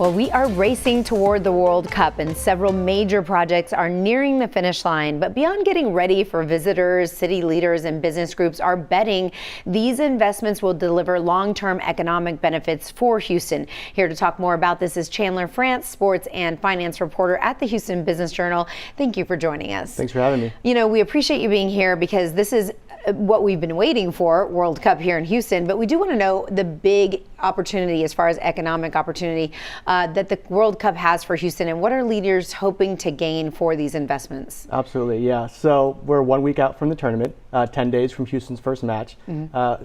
Well, we are racing toward the World Cup and several major projects are nearing the finish line. But beyond getting ready for visitors, city leaders and business groups are betting these investments will deliver long-term economic benefits for Houston. Here to talk more about this is Chandler France, sports and finance reporter at the Houston Business Journal. Thank you for joining us. Thanks for having me. You know, we appreciate you being here because this is what we've been waiting for, World Cup here in Houston, but we do want to know the big opportunity as far as economic opportunity that the World Cup has for Houston, and what are leaders hoping to gain for these investments? Absolutely, yeah. So we're 1 week out from the tournament, 10 days from Houston's first match.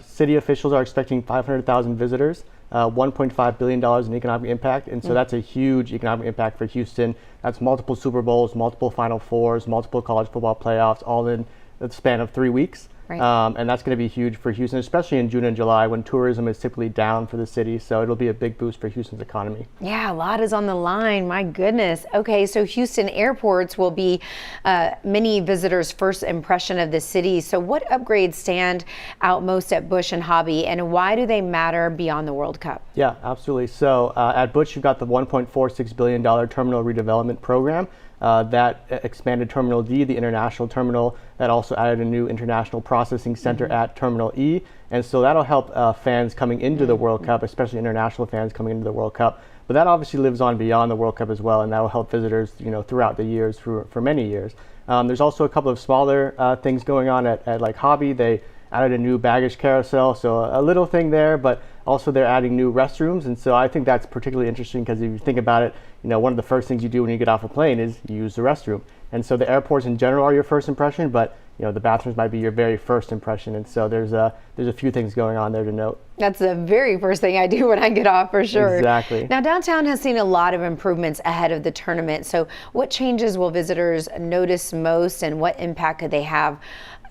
City officials are expecting 500,000 visitors, $1.5 billion in economic impact, and so that's a huge economic impact for Houston. That's multiple Super Bowls, multiple Final Fours, multiple college football playoffs, all in the span of 3 weeks. Right. And that's going to be huge for Houston, especially in June and July when tourism is typically down for the city. So it'll be a big boost for Houston's economy. Yeah, a lot is on the line. My goodness. Okay, so Houston airports will be many visitors' first impression of the city. So what upgrades stand out most at Bush and Hobby, and why do they matter beyond the World Cup? Yeah, absolutely. So at Bush, you've got the $1.46 billion terminal redevelopment program. That expanded Terminal D, the international terminal, that also added a new international processing center at Terminal E. And so that'll help fans coming into the World Cup, especially international fans coming into the World Cup. But that obviously lives on beyond the World Cup as well, and that will help visitors, throughout the years, for many years. There's also a couple of smaller things going on at like Hobby. They added a new baggage carousel, so a little thing there, but also they're adding new restrooms. And so I think that's particularly interesting because if you think about it, one of the first things you do when you get off a plane is you use the restroom. And so the airports in general are your first impression, but the bathrooms might be your very first impression. And so there's a few things going on there to note. That's the very first thing I do when I get off, for sure. Exactly. Now, downtown has seen a lot of improvements ahead of the tournament. So what changes will visitors notice most, and what impact could they have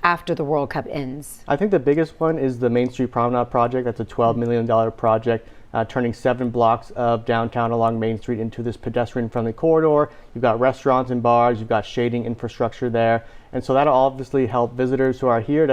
after the World Cup ends? I think the biggest one is the Main Street Promenade project. That's a $12 million project, turning 7 blocks of downtown along Main Street into this pedestrian-friendly corridor. You've got restaurants and bars, you've got shading infrastructure there. And so that'll obviously help visitors who are here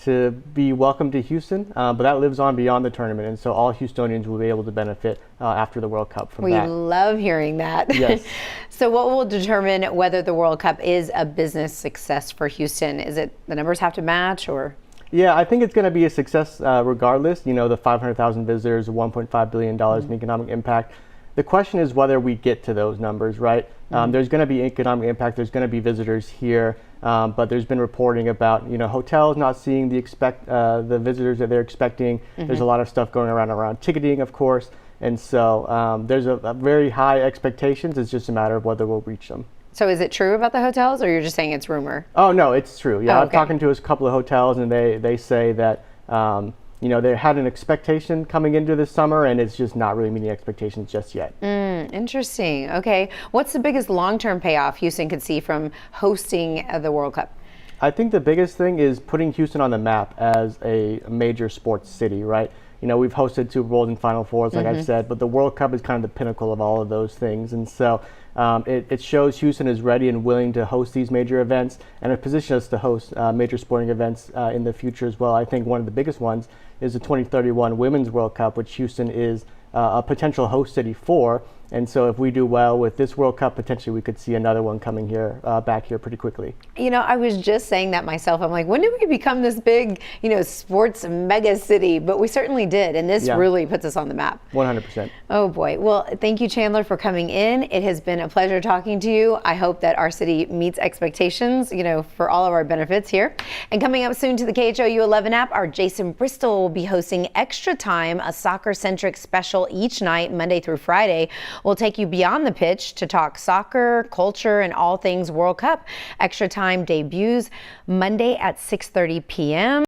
to be welcome to Houston, but that lives on beyond the tournament. And so all Houstonians will be able to benefit after the World Cup from that. We love hearing that. Yes. So what will determine whether the World Cup is a business success for Houston? Is it the numbers have to match, or? Yeah, I think it's going to be a success regardless. The 500,000 visitors, $1.5 billion in economic impact. The question is whether we get to those numbers, right? There's going to be economic impact. There's going to be visitors here, but there's been reporting about hotels not seeing the visitors that they're expecting. There's a lot of stuff going around ticketing, of course, and so there's a very high expectations. It's just a matter of whether we'll reach them. So is it true about the hotels, or you're just saying it's rumor? Oh no, it's true. Yeah, Oh, I'm okay. talking to a couple of hotels, and they say that they had an expectation coming into this summer, and it's just not really meeting expectations just yet. Interesting. Okay. What's the biggest long-term payoff Houston could see from hosting the World Cup? I think the biggest thing is putting Houston on the map as a major sports city, right? We've hosted Super Bowls and Final Fours, like I've said, but the World Cup is kind of the pinnacle of all of those things. And so it shows Houston is ready and willing to host these major events, and it positions us to host major sporting events in the future as well. I think one of the biggest ones is the 2031 Women's World Cup, which Houston is a potential host city for. And so if we do well with this World Cup, potentially we could see another one coming here, back here pretty quickly. I was just saying that myself. I'm like, when did we become this big, sports mega city? But we certainly did. And this really puts us on the map. 100%. Oh boy. Well, thank you, Chandler, for coming in. It has been a pleasure talking to you. I hope that our city meets expectations, for all of our benefits here. And coming up soon to the KHOU 11 app, our Jason Bristol will be hosting Extra Time, a soccer-centric special each night, Monday through Friday. We'll take you beyond the pitch to talk soccer, culture, and all things World Cup. Extra Time debuts Monday at 6:30 p.m.